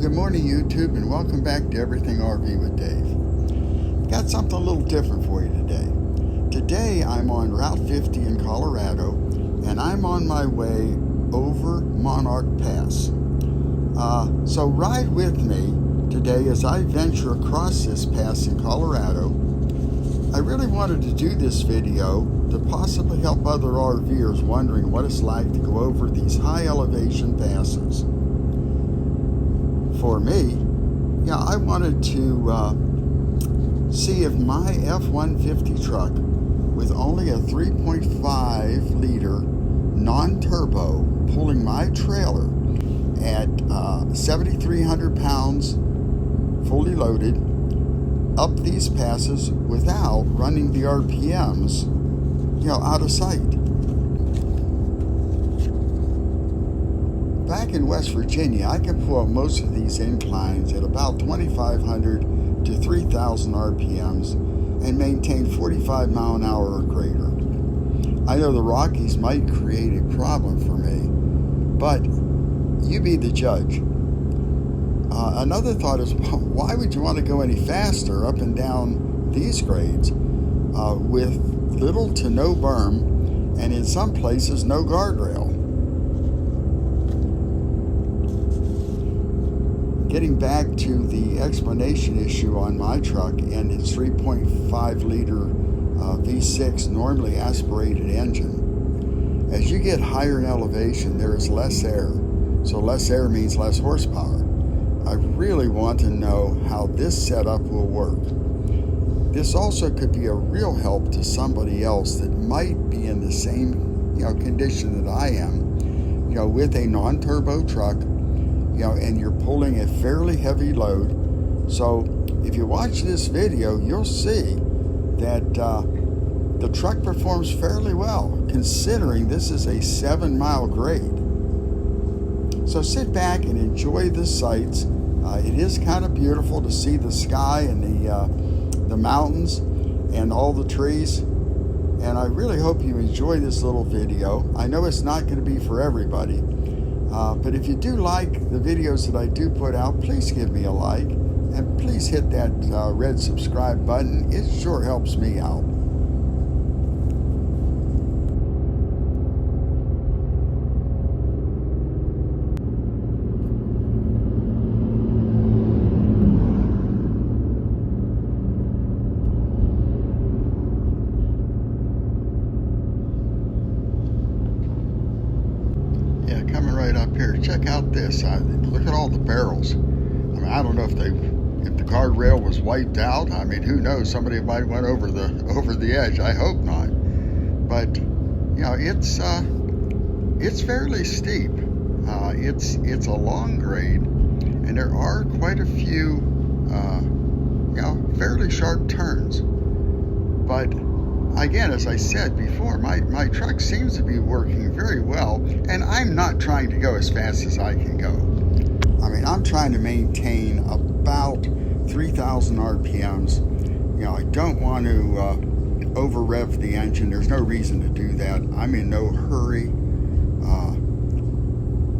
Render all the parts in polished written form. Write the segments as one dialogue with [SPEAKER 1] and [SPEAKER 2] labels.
[SPEAKER 1] good morning YouTube, and welcome back to Everything RV with Dave. Got something a little different for you today. Today I'm on Route 50 in Colorado, and I'm on my way over Monarch Pass. So ride with me today as I venture across this pass in Colorado. I really wanted to do this video to possibly help other RVers wondering what it's like to go over these high elevation passes. For me, I wanted to see if my F-150 truck with only a 3.5 liter non-turbo pulling my trailer at 7,300 pounds fully loaded up these passes without running the RPMs out of sight. Back in West Virginia, I can pull up most of these inclines at about 2,500 to 3,000 RPMs and maintain 45 mile an hour or greater. I know the Rockies might create a problem for me, but you be the judge. Another thought is, why would you want to go any faster up and down these grades with little to no berm and in some places no guardrail? Getting back to the explanation issue on my truck and its 3.5 liter V6 normally aspirated engine, as you get higher in elevation there is less air, so less air means less horsepower. I really want to know how this setup will work. This also could be a real help to somebody else that might be in the same condition that I am, with a non-turbo truck, and you're pulling a fairly heavy load. So if you watch this video, you'll see that the truck performs fairly well, considering this is a 7-mile grade. So sit back and enjoy the sights. It is kind of beautiful to see the sky and the mountains and all the trees. And I really hope you enjoy this little video. I know it's not going to be for everybody. But if you do like the videos that I do put out, please give me a like. And please hit that red subscribe button. It sure helps me out. Coming right up here, check out this. Look at all the barrels. I mean, I don't know if the guardrail was wiped out. I mean, who knows? Somebody might have went over the edge. I hope not. But it's fairly steep. It's a long grade, and there are quite a few fairly sharp turns. But again, as I said before, my truck seems to be working very well, and I'm not trying to go as fast as I can go. I mean, I'm trying to maintain about 3,000 RPMs. I don't want to over rev the engine. There's no reason to do that. I'm in no hurry.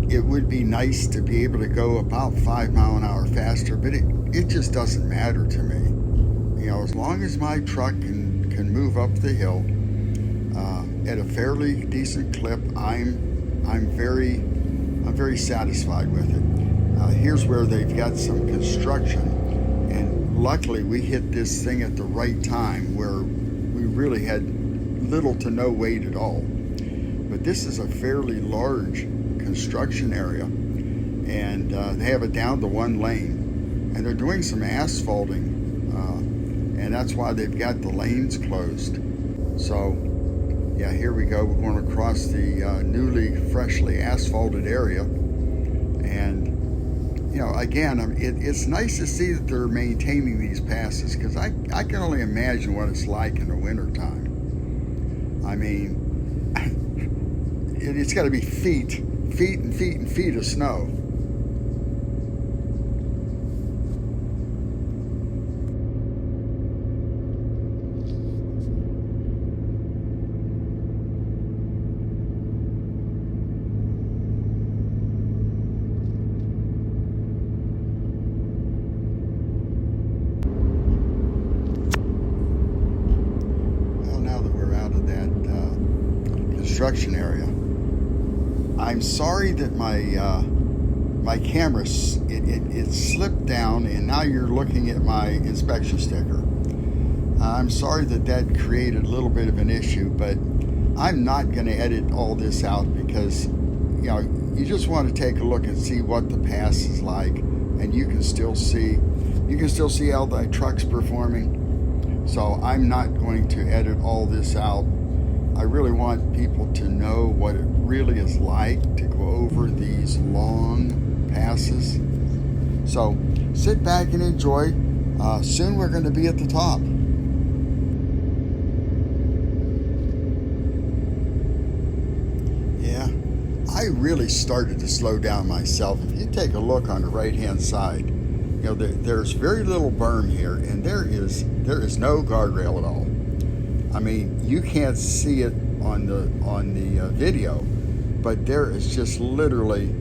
[SPEAKER 1] It would be nice to be able to go about 5 mile an hour faster, but it just doesn't matter to me. As long as my truck can move up the hill at a fairly decent clip, I'm very satisfied with it. Here's where they've got some construction, and luckily we hit this thing at the right time where we really had little to no wait at all. But this is a fairly large construction area, and they have it down to one lane, and they're doing some asphalting. And that's why they've got the lanes closed. So, here we go. We're going across the newly, freshly asphalted area. And, again, it's nice to see that they're maintaining these passes, because I can only imagine what it's like in the wintertime. I mean, it's got to be feet and feet and feet of snow. construction area. I'm sorry that my camera it slipped down, and now you're looking at my inspection sticker. I'm sorry that created a little bit of an issue, but I'm not going to edit all this out because, you just want to take a look and see what the pass is like, and you can still see how the truck's performing. So I'm not going to edit all this out. I really want people to know what it really is like to go over these long passes. So sit back and enjoy. Soon we're going to be at the top. Yeah, I really started to slow down myself. If you take a look on the right-hand side, there's very little berm here, and there is no guardrail at all. I mean, you can't see it on the video, but there is just literally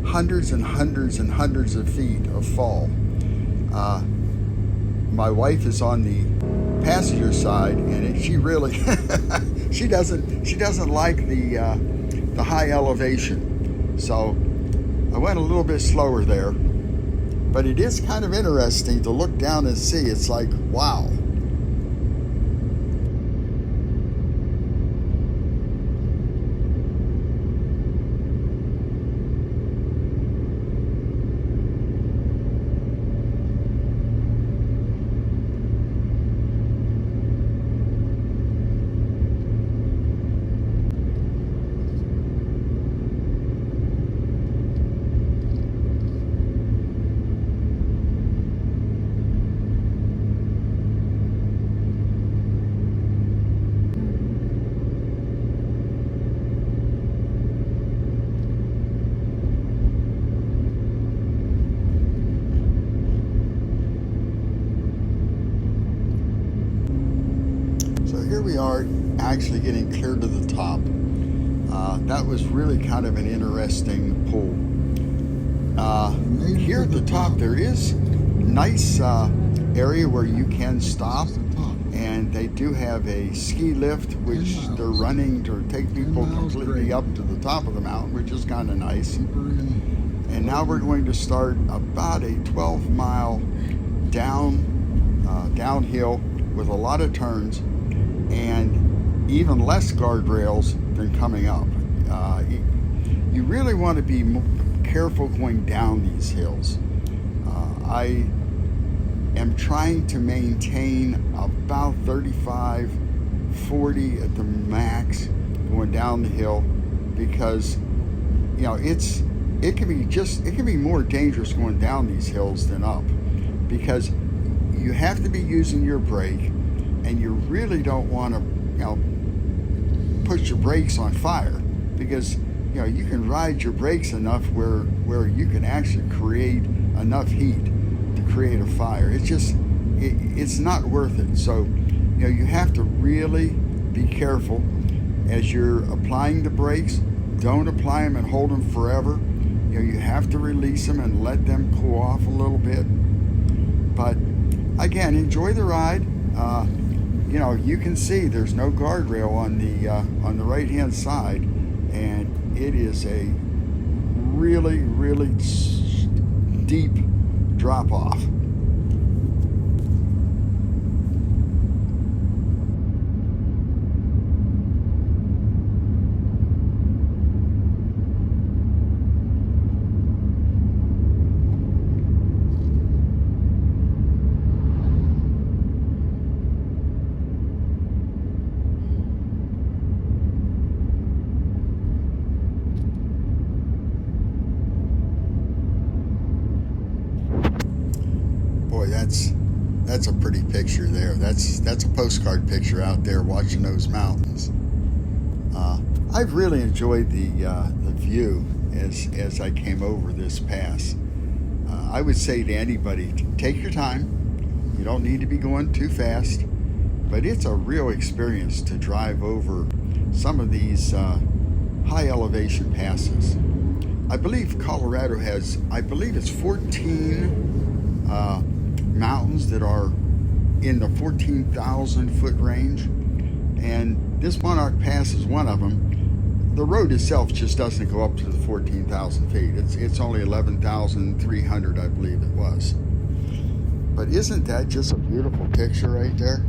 [SPEAKER 1] hundreds and hundreds and hundreds of feet of fall. My wife is on the passenger side, and she really she doesn't like the high elevation. So I went a little bit slower there, but it is kind of interesting to look down and see. It's like, wow. Here we are, actually getting clear to the top. That was really kind of an interesting pull. Here at the top, there is a nice area where you can stop, and they do have a ski lift, which they're running to take people completely up to the top of the mountain, which is kind of nice. And now we're going to start about a 12-mile downhill with a lot of turns, and even less guardrails than coming up. You really want to be careful going down these hills. I am trying to maintain about 35, 40 at the max going down the hill, because it can be more dangerous going down these hills than up, because you have to be using your brake, and you really don't want to put your brakes on fire, because you can ride your brakes enough where you can actually create enough heat to create a fire. It's not worth it. So you have to really be careful as you're applying the brakes. Don't apply them and hold them forever. You have to release them and let them cool off a little bit. But again, enjoy the ride. You can see there's no guardrail on the right-hand side, and it is a really, really deep drop-off. That's a pretty picture there. That's a postcard picture out there watching those mountains. I've really enjoyed the view as I came over this pass. I would say to anybody, take your time. You don't need to be going too fast, but it's a real experience to drive over some of these high elevation passes. I believe Colorado has, it's 14 mountains that are in the 14,000 foot range, and this Monarch Pass is one of them. the road itself just doesn't go up to the 14,000 feet. It's only 11,300, I believe it was. But isn't that just a beautiful picture right there?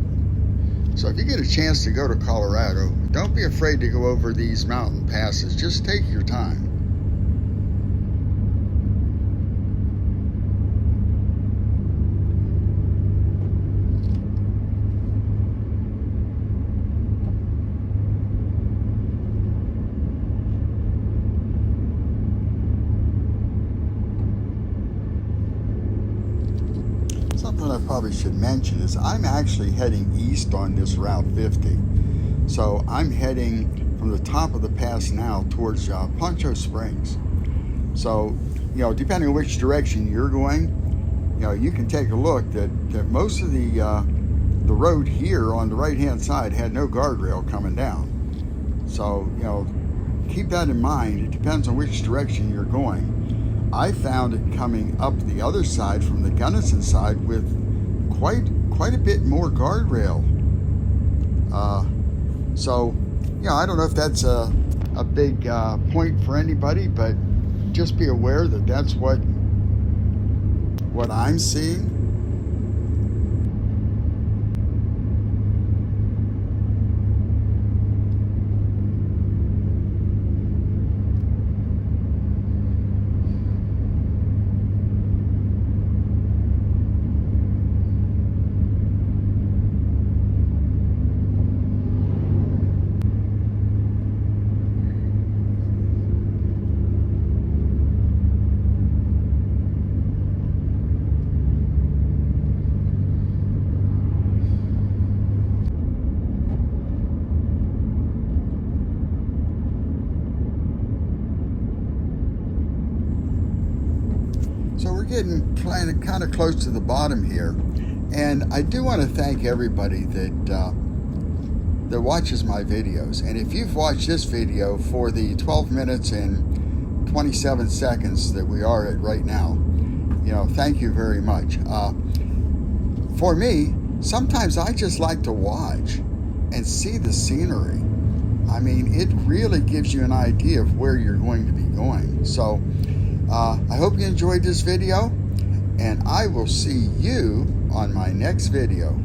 [SPEAKER 1] So if you get a chance to go to Colorado, don't be afraid to go over these mountain passes. Just take your time. Something I probably should mention is I'm actually heading east on this Route 50. So I'm heading from the top of the pass now towards Poncho Springs. So, depending on which direction you're going, you can take a look that most of the road here on the right-hand side had no guardrail coming down. So, keep that in mind. It depends on which direction you're going. I found it coming up the other side from the Gunnison side with quite a bit more guardrail. So, I don't know if that's a big point for anybody, but just be aware that that's what I'm seeing. So we're getting kind of close to the bottom here, and I do want to thank everybody that watches my videos. And if you've watched this video for the 12 minutes and 27 seconds that we are at right now, thank you very much. For me, sometimes I just like to watch and see the scenery. I mean, it really gives you an idea of where you're going to be going. So I hope you enjoyed this video, and I will see you on my next video.